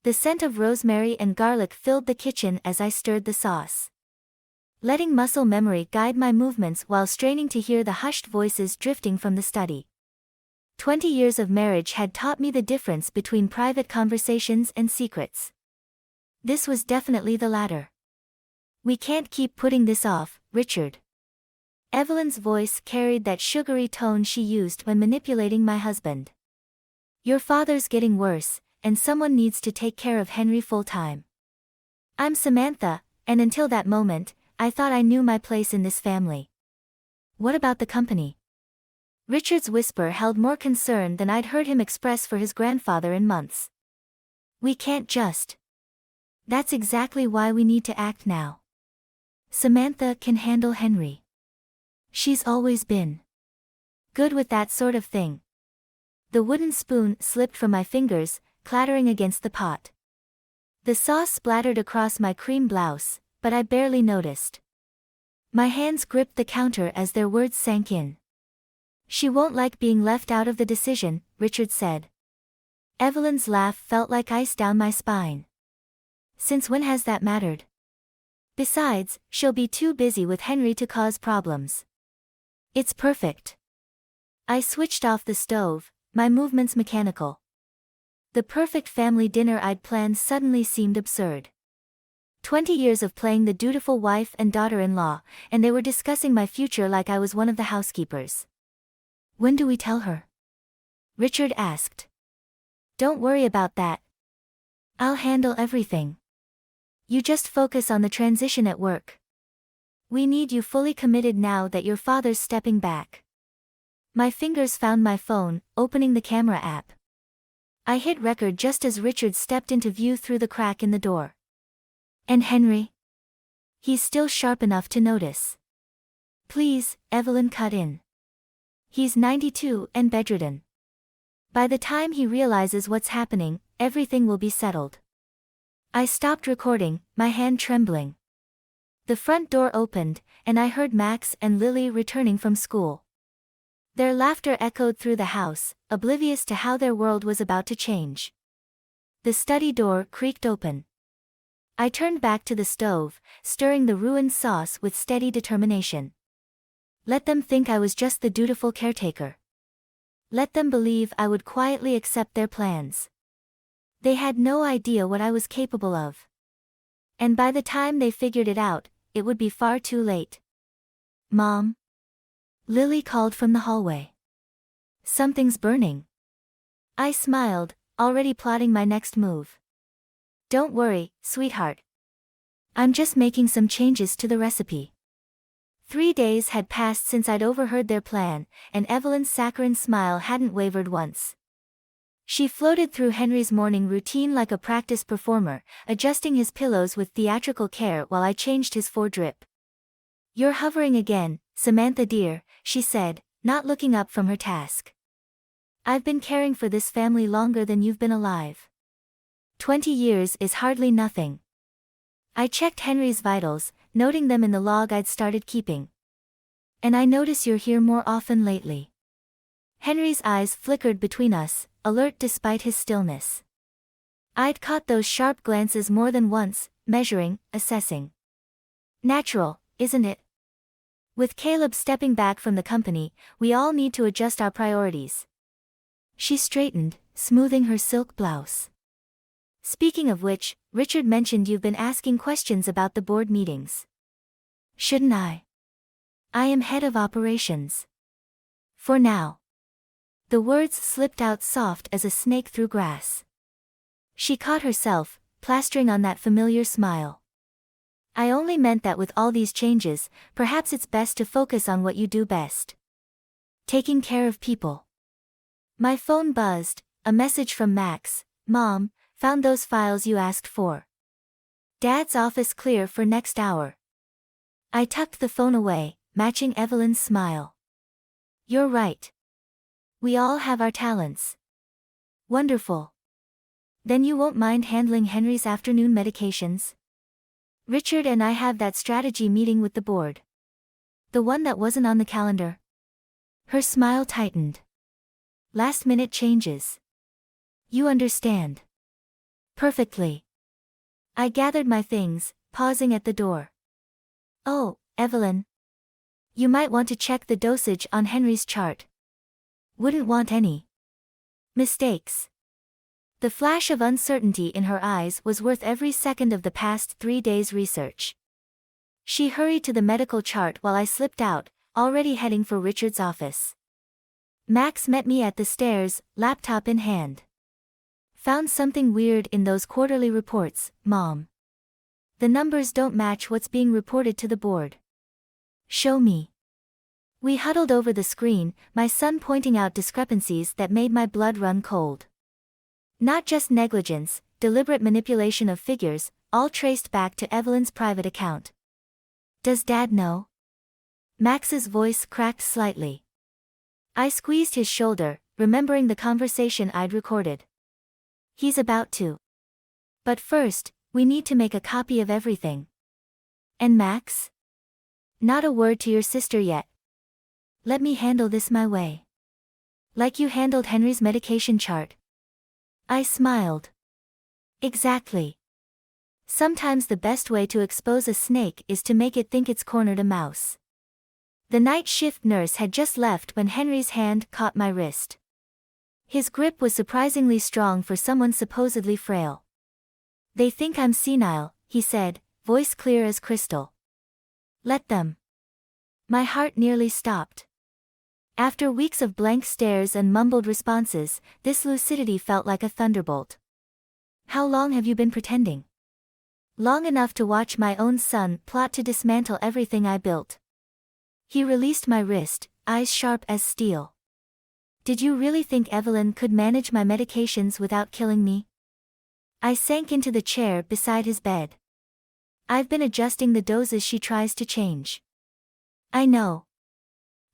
The scent of rosemary and garlic filled the kitchen as I stirred the sauce. Letting muscle memory guide my movements while straining to hear the hushed voices drifting from the study. 20 years of marriage had taught me the difference between private conversations and secrets. This was definitely the latter. "We can't keep putting this off, Richard." Evelyn's voice carried that sugary tone she used when manipulating my husband. "Your father's getting worse, and someone needs to take care of Henry full-time. I'm Samantha, and until that moment, I thought I knew my place in this family." "What about the company?" Richard's whisper held more concern than I'd heard him express for his grandfather in months. "We can't just. That's exactly why we need to act now. Samantha can handle Henry. She's always been good with that sort of thing." The wooden spoon slipped from my fingers, clattering against the pot. The sauce splattered across my cream blouse, but I barely noticed. My hands gripped the counter as their words sank in. "She won't like being left out of the decision," Richard said. Evelyn's laugh felt like ice down my spine. "Since when has that mattered? Besides, she'll be too busy with Henry to cause problems. It's perfect." I switched off the stove, my movements mechanical. The perfect family dinner I'd planned suddenly seemed absurd. 20 years of playing the dutiful wife and daughter-in-law, and they were discussing my future like I was one of the housekeepers. "When do we tell her?" Richard asked. "Don't worry about that. I'll handle everything. You just focus on the transition at work. We need you fully committed now that your father's stepping back." My fingers found my phone, opening the camera app. I hit record just as Richard stepped into view through the crack in the door. "And Henry? He's still sharp enough to notice." "Please," Evelyn cut in. "He's 92 and bedridden. By the time he realizes what's happening, everything will be settled." I stopped recording, my hand trembling. The front door opened, and I heard Max and Lily returning from school. Their laughter echoed through the house, oblivious to how their world was about to change. The study door creaked open. I turned back to the stove, stirring the ruined sauce with steady determination. Let them think I was just the dutiful caretaker. Let them believe I would quietly accept their plans. They had no idea what I was capable of. And by the time they figured it out, it would be far too late. "Mom?" Lily called from the hallway. "Something's burning." I smiled, already plotting my next move. "Don't worry, sweetheart. I'm just making some changes to the recipe." 3 days had passed since I'd overheard their plan, and Evelyn's saccharine smile hadn't wavered once. She floated through Henry's morning routine like a practice performer, adjusting his pillows with theatrical care while I changed his foredrip. "You're hovering again, Samantha dear," she said, not looking up from her task. "I've been caring for this family longer than you've been alive. 20 years is hardly nothing." I checked Henry's vitals, noting them in the log I'd started keeping. "And I notice you're here more often lately." Henry's eyes flickered between us, alert despite his stillness. I'd caught those sharp glances more than once, measuring, assessing. "Natural, isn't it? With Caleb stepping back from the company, we all need to adjust our priorities." She straightened, smoothing her silk blouse. "Speaking of which, Richard mentioned you've been asking questions about the board meetings. Shouldn't I? I am head of operations. For now." The words slipped out soft as a snake through grass. She caught herself, plastering on that familiar smile. "I only meant that with all these changes, perhaps it's best to focus on what you do best. Taking care of people." My phone buzzed, a message from Max. "Mom, found those files you asked for. Dad's office clear for next hour." I tucked the phone away, matching Evelyn's smile. "You're right. We all have our talents." "Wonderful. Then you won't mind handling Henry's afternoon medications?" "Richard and I have that strategy meeting with the board. The one that wasn't on the calendar." Her smile tightened. "Last-minute changes. You understand." Perfectly. I gathered my things, pausing at the door. Oh, Evelyn. You might want to check the dosage on Henry's chart. Wouldn't want any mistakes. The flash of uncertainty in her eyes was worth every second of the past 3 days' research. She hurried to the medical chart while I slipped out, already heading for Richard's office. Max met me at the stairs, laptop in hand. Found something weird in those quarterly reports, Mom. The numbers don't match what's being reported to the board. Show me. We huddled over the screen, my son pointing out discrepancies that made my blood run cold. Not just negligence, deliberate manipulation of figures, all traced back to Evelyn's private account. Does Dad know? Max's voice cracked slightly. I squeezed his shoulder, remembering the conversation I'd recorded. He's about to. But first, we need to make a copy of everything. And Max? Not a word to your sister yet. Let me handle this my way. Like you handled Henry's medication chart. I smiled. Exactly. Sometimes the best way to expose a snake is to make it think it's cornered a mouse. The night shift nurse had just left when Henry's hand caught my wrist. His grip was surprisingly strong for someone supposedly frail. They think I'm senile, he said, voice clear as crystal. Let them. My heart nearly stopped. After weeks of blank stares and mumbled responses, this lucidity felt like a thunderbolt. How long have you been pretending? Long enough to watch my own son plot to dismantle everything I built. He released my wrist, eyes sharp as steel. Did you really think Evelyn could manage my medications without killing me? I sank into the chair beside his bed. I've been adjusting the doses she tries to change. I know.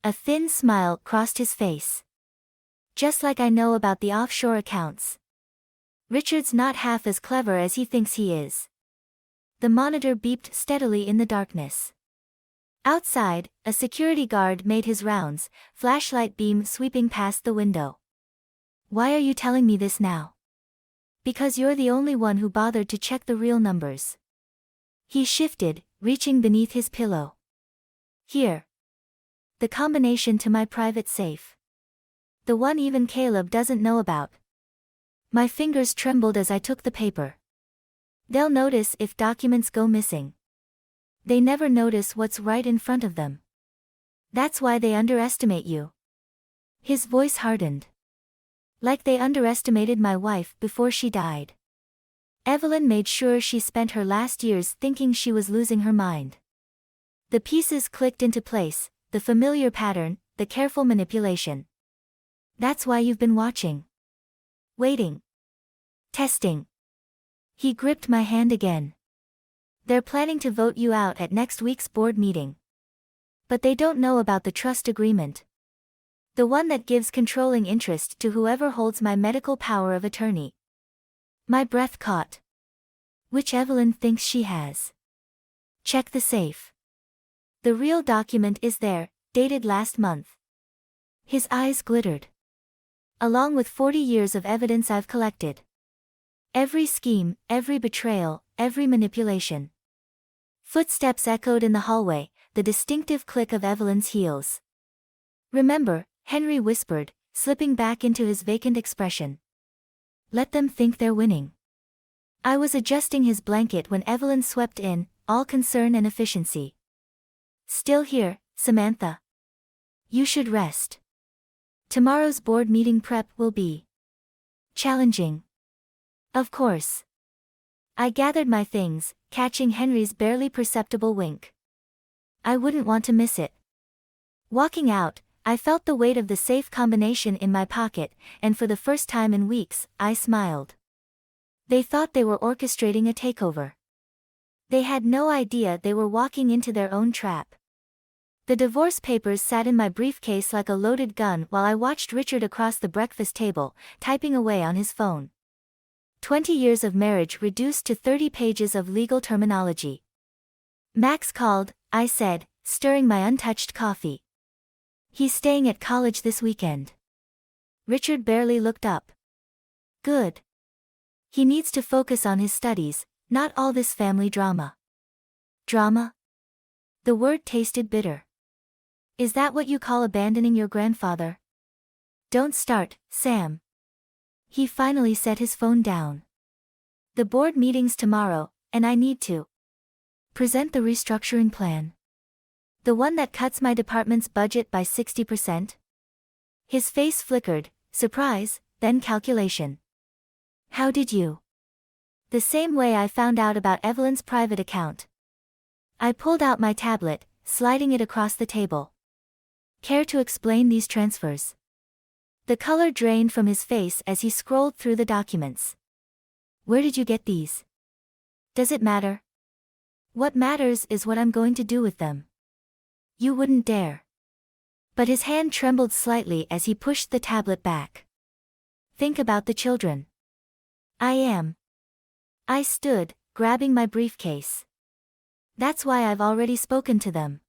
A thin smile crossed his face. Just like I know about the offshore accounts. Richard's not half as clever as he thinks he is. The monitor beeped steadily in the darkness. Outside, a security guard made his rounds, flashlight beam sweeping past the window. Why are you telling me this now? Because you're the only one who bothered to check the real numbers. He shifted, reaching beneath his pillow. Here. The combination to my private safe. The one even Caleb doesn't know about. My fingers trembled as I took the paper. They'll notice if documents go missing. They never notice what's right in front of them. That's why they underestimate you. His voice hardened. Like they underestimated my wife before she died. Evelyn made sure she spent her last years thinking she was losing her mind. The pieces clicked into place, the familiar pattern, the careful manipulation. That's why you've been watching. Waiting. Testing. He gripped my hand again. They're planning to vote you out at next week's board meeting. But they don't know about the trust agreement. The one that gives controlling interest to whoever holds my medical power of attorney. My breath caught. Which Evelyn thinks she has. Check the safe. The real document is there, dated last month. His eyes glittered. Along with 40 years of evidence I've collected. Every scheme, every betrayal, every manipulation. Footsteps echoed in the hallway, the distinctive click of Evelyn's heels. Remember, Henry whispered, slipping back into his vacant expression. Let them think they're winning. I was adjusting his blanket when Evelyn swept in, all concern and efficiency. Still here, Samantha. You should rest. Tomorrow's board meeting prep will be challenging. Of course. I gathered my things, catching Henry's barely perceptible wink. I wouldn't want to miss it. Walking out, I felt the weight of the safe combination in my pocket, and for the first time in weeks, I smiled. They thought they were orchestrating a takeover. They had no idea they were walking into their own trap. The divorce papers sat in my briefcase like a loaded gun while I watched Richard across the breakfast table, typing away on his phone. 20 years of marriage reduced to 30 pages of legal terminology. Max called, I said, stirring my untouched coffee. He's staying at college this weekend. Richard barely looked up. Good. He needs to focus on his studies, not all this family drama. Drama? The word tasted bitter. Is that what you call abandoning your grandfather? Don't start, Sam. He finally set his phone down. The board meeting's tomorrow, and I need to present the restructuring plan. The one that cuts my department's budget by 60%? His face flickered, surprise, then calculation. How did you? The same way I found out about Evelyn's private account. I pulled out my tablet, sliding it across the table. Care to explain these transfers? The color drained from his face as he scrolled through the documents. Where did you get these? Does it matter? What matters is what I'm going to do with them. You wouldn't dare. But his hand trembled slightly as he pushed the tablet back. Think about the children. I am. I stood, grabbing my briefcase. That's why I've already spoken to them.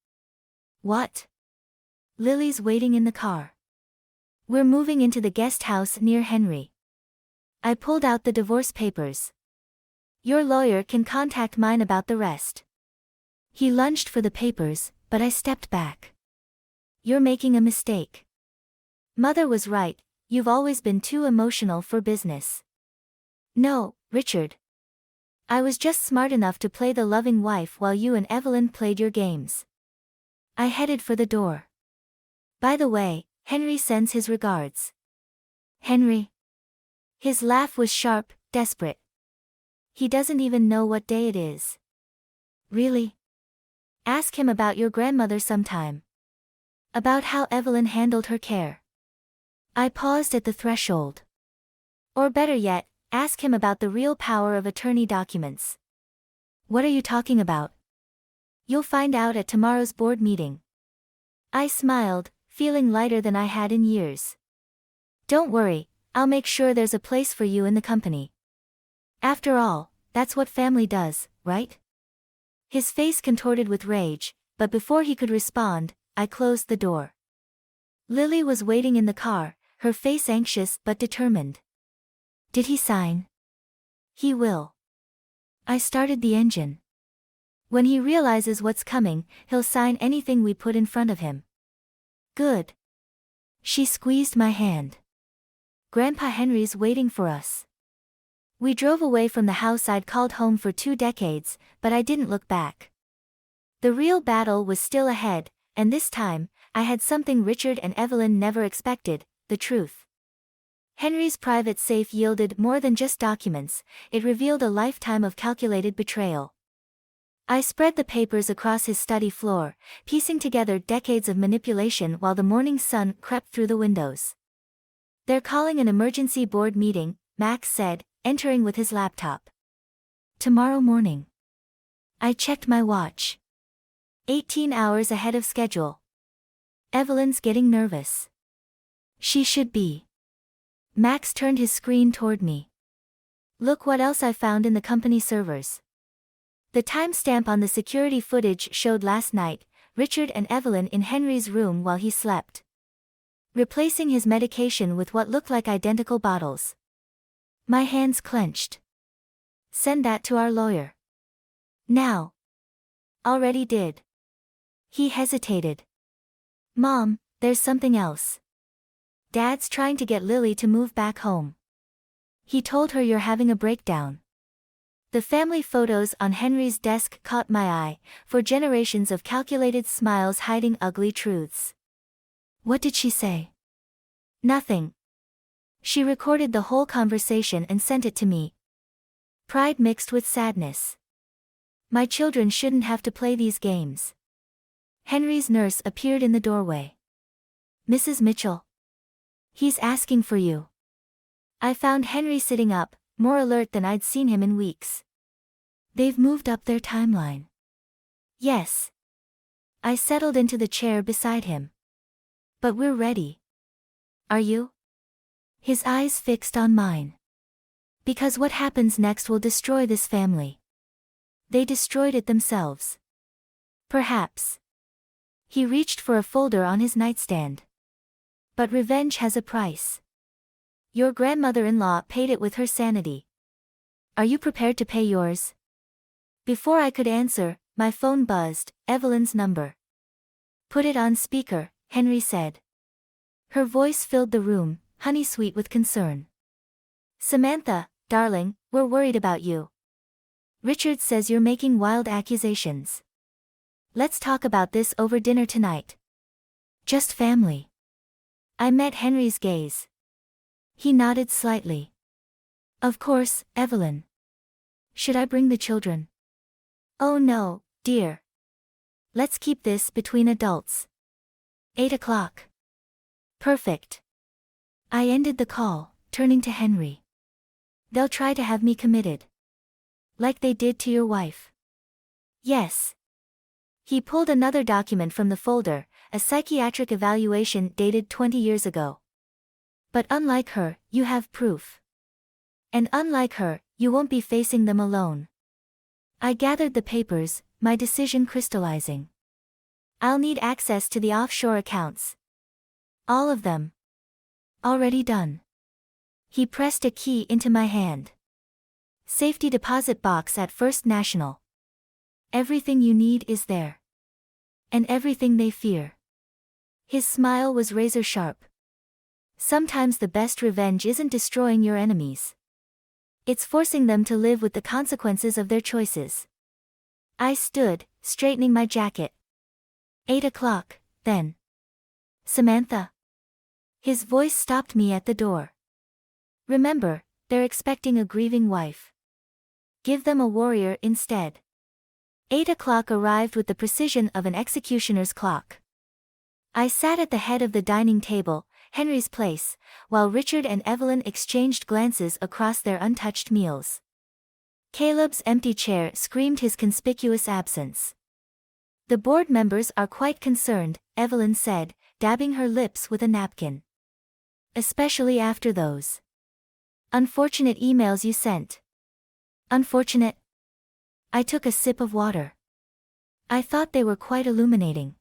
What? Lily's waiting in the car. We're moving into the guest house near Henry. I pulled out the divorce papers. Your lawyer can contact mine about the rest. He lunged for the papers, but I stepped back. You're making a mistake. Mother was right, you've always been too emotional for business. No, Richard. I was just smart enough to play the loving wife while you and Evelyn played your games. I headed for the door. By the way, Henry sends his regards. Henry? His laugh was sharp, desperate. He doesn't even know what day it is. Really? Ask him about your grandmother sometime. About how Evelyn handled her care. I paused at the threshold. Or better yet, ask him about the real power of attorney documents. What are you talking about? You'll find out at tomorrow's board meeting. I smiled, feeling lighter than I had in years. Don't worry, I'll make sure there's a place for you in the company. After all, that's what family does, right? His face contorted with rage, but before he could respond, I closed the door. Lily was waiting in the car, her face anxious but determined. Did he sign? He will. I started the engine. When he realizes what's coming, he'll sign anything we put in front of him. Good. She squeezed my hand. Grandpa Henry's waiting for us. We drove away from the house I'd called home for 2 decades, but I didn't look back. The real battle was still ahead, and this time, I had something Richard and Evelyn never expected, the truth. Henry's private safe yielded more than just documents, it revealed a lifetime of calculated betrayal. I spread the papers across his study floor, piecing together decades of manipulation while the morning sun crept through the windows. They're calling an emergency board meeting, Max said, entering with his laptop. Tomorrow morning. I checked my watch. 18 hours ahead of schedule. Evelyn's getting nervous. She should be. Max turned his screen toward me. Look what else I found in the company servers. The timestamp on the security footage showed last night, Richard and Evelyn in Henry's room while he slept. Replacing his medication with what looked like identical bottles. My hands clenched. Send that to our lawyer. Now. Already did. He hesitated. Mom, there's something else. Dad's trying to get Lily to move back home. He told her you're having a breakdown. The family photos on Henry's desk caught my eye, for generations of calculated smiles hiding ugly truths. What did she say? Nothing. She recorded the whole conversation and sent it to me. Pride mixed with sadness. My children shouldn't have to play these games. Henry's nurse appeared in the doorway. Mrs. Mitchell. He's asking for you. I found Henry sitting up, more alert than I'd seen him in weeks. They've moved up their timeline. Yes. I settled into the chair beside him. But we're ready. Are you? His eyes fixed on mine. Because what happens next will destroy this family. They destroyed it themselves. Perhaps. He reached for a folder on his nightstand. But revenge has a price. Your grandmother-in-law paid it with her sanity. Are you prepared to pay yours? Before I could answer, my phone buzzed, Evelyn's number. Put it on speaker, Henry said. Her voice filled the room, honey-sweet with concern. Samantha, darling, we're worried about you. Richard says you're making wild accusations. Let's talk about this over dinner tonight. Just family. I met Henry's gaze. He nodded slightly. Of course, Evelyn. Should I bring the children? Oh no, dear. Let's keep this between adults. 8 o'clock. Perfect. I ended the call, turning to Henry. They'll try to have me committed. Like they did to your wife. Yes. He pulled another document from the folder, a psychiatric evaluation dated 20 years ago. But unlike her, you have proof. And unlike her, you won't be facing them alone. I gathered the papers, my decision crystallizing. I'll need access to the offshore accounts. All of them. Already done. He pressed a key into my hand. Safety deposit box at First National. Everything you need is there. And everything they fear. His smile was razor sharp. Sometimes the best revenge isn't destroying your enemies. It's forcing them to live with the consequences of their choices. I stood, straightening my jacket. 8 o'clock, then. Samantha. His voice stopped me at the door. Remember, they're expecting a grieving wife. Give them a warrior instead. 8 o'clock arrived with the precision of an executioner's clock. I sat at the head of the dining table, Henry's place, while Richard and Evelyn exchanged glances across their untouched meals. Caleb's empty chair screamed his conspicuous absence. The board members are quite concerned, Evelyn said, dabbing her lips with a napkin. Especially after those unfortunate emails you sent. Unfortunate? I took a sip of water. I thought they were quite illuminating.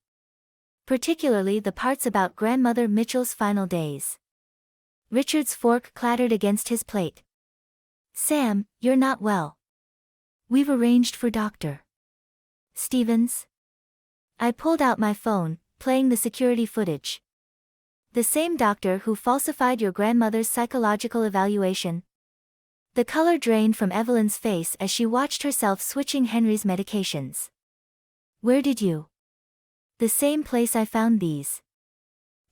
Particularly the parts about Grandmother Mitchell's final days. Richard's fork clattered against his plate. Sam, you're not well. We've arranged for Dr. Stevens. I pulled out my phone, playing the security footage. The same doctor who falsified your grandmother's psychological evaluation. The color drained from Evelyn's face as she watched herself switching Henry's medications. Where did you? The same place I found these.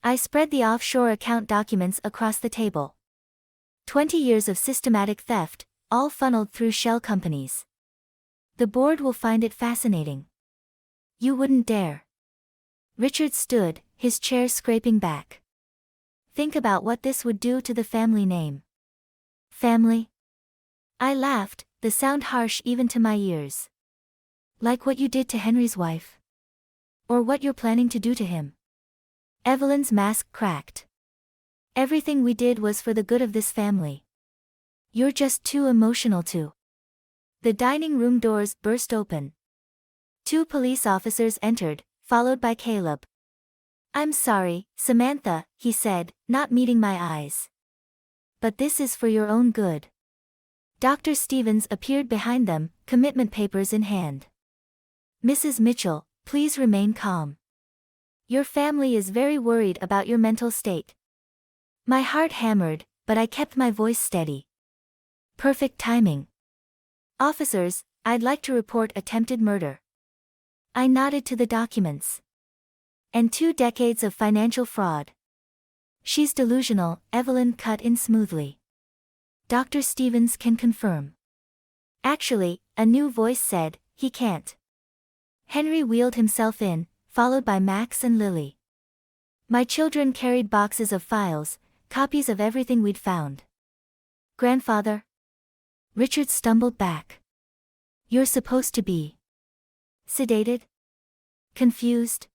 I spread the offshore account documents across the table. 20 years of systematic theft, all funneled through shell companies. The board will find it fascinating. You wouldn't dare. Richard stood, his chair scraping back. Think about what this would do to the family name. Family? I laughed, the sound harsh even to my ears. Like what you did to Henry's wife? Or what you're planning to do to him? Evelyn's mask cracked. Everything we did was for the good of this family. You're just too emotional to. The dining room doors burst open. 2 police officers entered, followed by Caleb. I'm sorry, Samantha, he said, not meeting my eyes. But this is for your own good. Dr. Stevens appeared behind them, commitment papers in hand. Mrs. Mitchell, please remain calm. Your family is very worried about your mental state. My heart hammered, but I kept my voice steady. Perfect timing. Officers, I'd like to report attempted murder. I nodded to the documents. And 2 decades of financial fraud. She's delusional, Evelyn cut in smoothly. Dr. Stevens can confirm. Actually, a new voice said, he can't. Henry wheeled himself in, followed by Max and Lily. My children carried boxes of files, copies of everything we'd found. Grandfather? Richard stumbled back. You're supposed to be sedated? Confused?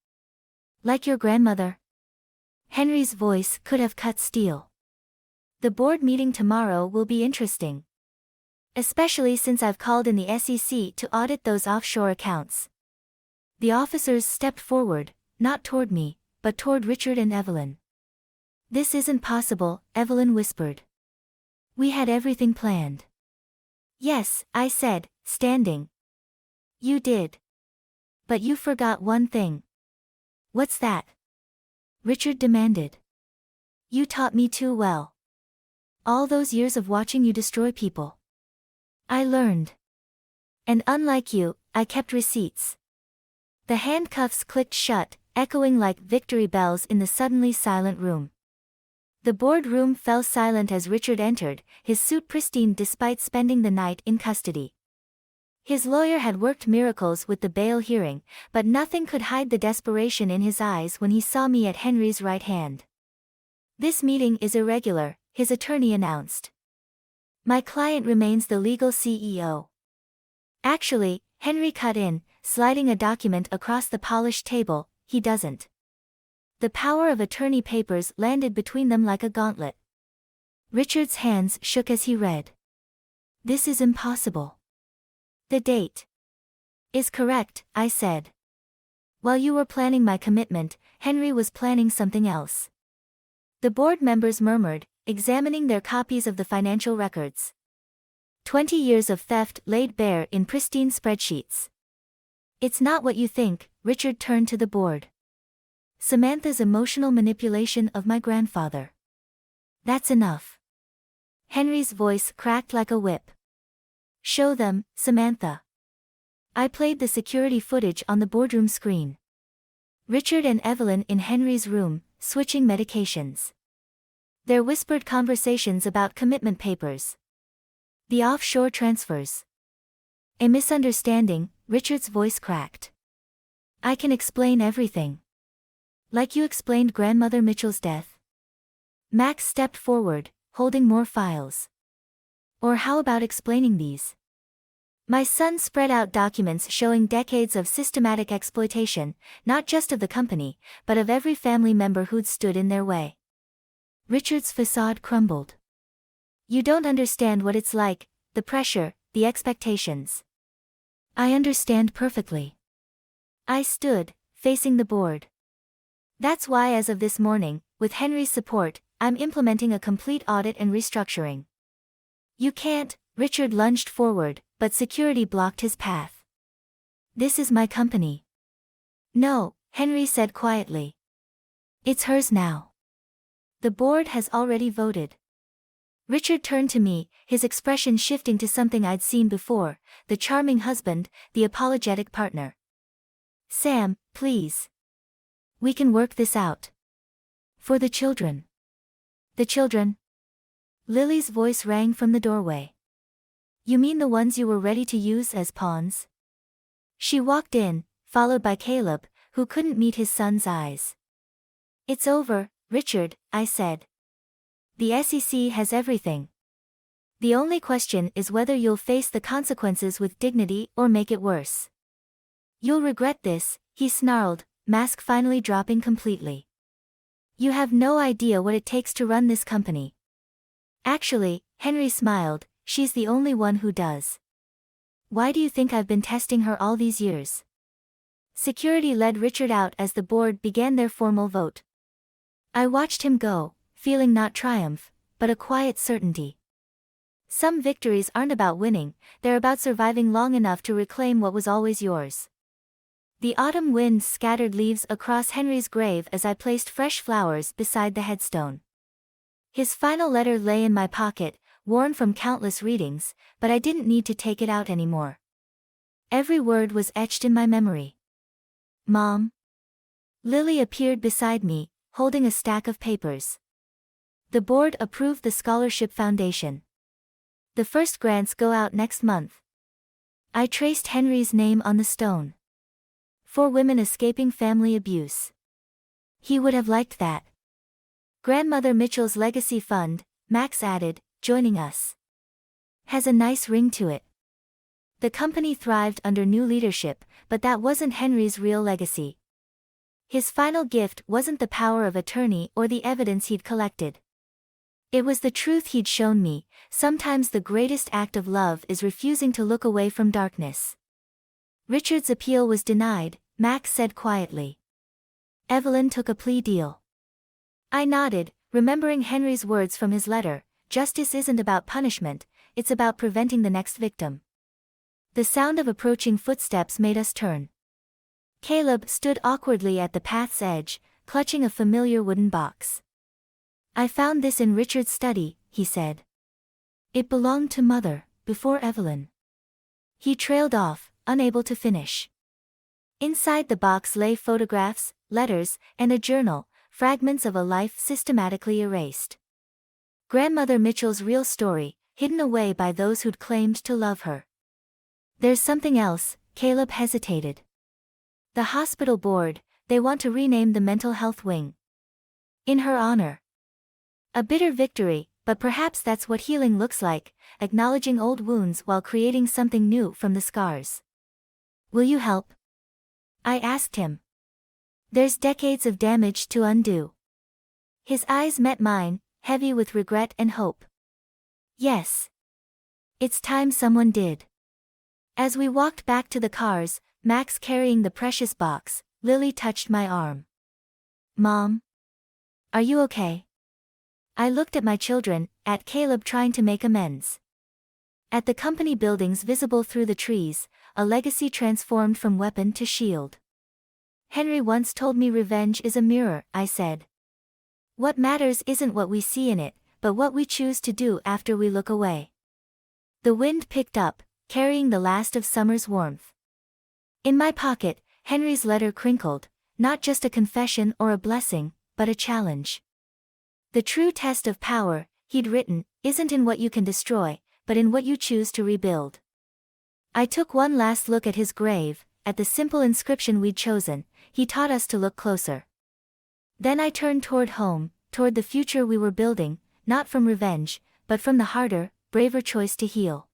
Like your grandmother? Henry's voice could have cut steel. The board meeting tomorrow will be interesting. Especially since I've called in the SEC to audit those offshore accounts. The officers stepped forward, not toward me, but toward Richard and Evelyn. This isn't possible, Evelyn whispered. We had everything planned. Yes, I said, standing. You did. But you forgot one thing. What's that? Richard demanded. You taught me too well. All those years of watching you destroy people. I learned. And unlike you, I kept receipts. The handcuffs clicked shut, echoing like victory bells in the suddenly silent room. The boardroom fell silent as Richard entered, his suit pristine despite spending the night in custody. His lawyer had worked miracles with the bail hearing, but nothing could hide the desperation in his eyes when he saw me at Henry's right hand. This meeting is irregular, his attorney announced. My client remains the legal CEO. Actually, Henry cut in, sliding a document across the polished table, he doesn't. The power of attorney papers landed between them like a gauntlet. Richard's hands shook as he read. This is impossible. The date is correct, I said. While you were planning my commitment, Henry was planning something else. The board members murmured, examining their copies of the financial records. 20 years of theft laid bare in pristine spreadsheets. It's not what you think, Richard turned to the board. Samantha's emotional manipulation of my grandfather. That's enough. Henry's voice cracked like a whip. Show them, Samantha. I played the security footage on the boardroom screen. Richard and Evelyn in Henry's room, switching medications. Their whispered conversations about commitment papers. The offshore transfers. A misunderstanding, Richard's voice cracked. I can explain everything. Like you explained Grandmother Mitchell's death. Max stepped forward, holding more files. Or how about explaining these? My son spread out documents showing decades of systematic exploitation, not just of the company, but of every family member who'd stood in their way. Richard's facade crumbled. You don't understand what it's like, the pressure, the expectations. I understand perfectly. I stood, facing the board. That's why as of this morning, with Henry's support, I'm implementing a complete audit and restructuring. You can't, Richard lunged forward, but security blocked his path. This is my company. No, Henry said quietly. It's hers now. The board has already voted. Richard turned to me, his expression shifting to something I'd seen before, the charming husband, the apologetic partner. Sam, please. We can work this out. For the children. The children? Lily's voice rang from the doorway. You mean the ones you were ready to use as pawns? She walked in, followed by Caleb, who couldn't meet his son's eyes. It's over, Richard, I said. The SEC has everything. The only question is whether you'll face the consequences with dignity or make it worse. You'll regret this, he snarled, mask finally dropping completely. You have no idea what it takes to run this company. Actually, Henry smiled, she's the only one who does. Why do you think I've been testing her all these years? Security led Richard out as the board began their formal vote. I watched him go, feeling not triumph, but a quiet certainty. Some victories aren't about winning, they're about surviving long enough to reclaim what was always yours. The autumn wind scattered leaves across Henry's grave as I placed fresh flowers beside the headstone. His final letter lay in my pocket, worn from countless readings, but I didn't need to take it out anymore. Every word was etched in my memory. Mom. Lily appeared beside me, holding a stack of papers. The board approved the scholarship foundation. The first grants go out next month. I traced Henry's name on the stone. For women escaping family abuse. He would have liked that. Grandmother Mitchell's legacy fund, Max added, joining us. Has a nice ring to it. The company thrived under new leadership, but that wasn't Henry's real legacy. His final gift wasn't the power of attorney or the evidence he'd collected. It was the truth he'd shown me, sometimes the greatest act of love is refusing to look away from darkness. Richard's appeal was denied, Max said quietly. Evelyn took a plea deal. I nodded, remembering Henry's words from his letter, justice isn't about punishment, it's about preventing the next victim. The sound of approaching footsteps made us turn. Caleb stood awkwardly at the path's edge, clutching a familiar wooden box. "I found this in Richard's study," he said. "It belonged to Mother, before Evelyn." He trailed off, unable to finish. Inside the box lay photographs, letters, and a journal, fragments of a life systematically erased. Grandmother Mitchell's real story, hidden away by those who'd claimed to love her. "There's something else," Caleb hesitated. "The hospital board, they want to rename the mental health wing. In her honor." A bitter victory, but perhaps that's what healing looks like, acknowledging old wounds while creating something new from the scars. "Will you help?" I asked him. "There's decades of damage to undo." His eyes met mine, heavy with regret and hope. "Yes. It's time someone did." As we walked back to the cars, Max carrying the precious box, Lily touched my arm. "Mom? Are you okay?" I looked at my children, at Caleb trying to make amends. At the company buildings visible through the trees, a legacy transformed from weapon to shield. "Henry once told me revenge is a mirror," I said. "What matters isn't what we see in it, but what we choose to do after we look away." The wind picked up, carrying the last of summer's warmth. In my pocket, Henry's letter crinkled, not just a confession or a blessing, but a challenge. "The true test of power," he'd written, "isn't in what you can destroy, but in what you choose to rebuild." I took one last look at his grave, at the simple inscription we'd chosen. He taught us to look closer. Then I turned toward home, toward the future we were building, not from revenge, but from the harder, braver choice to heal.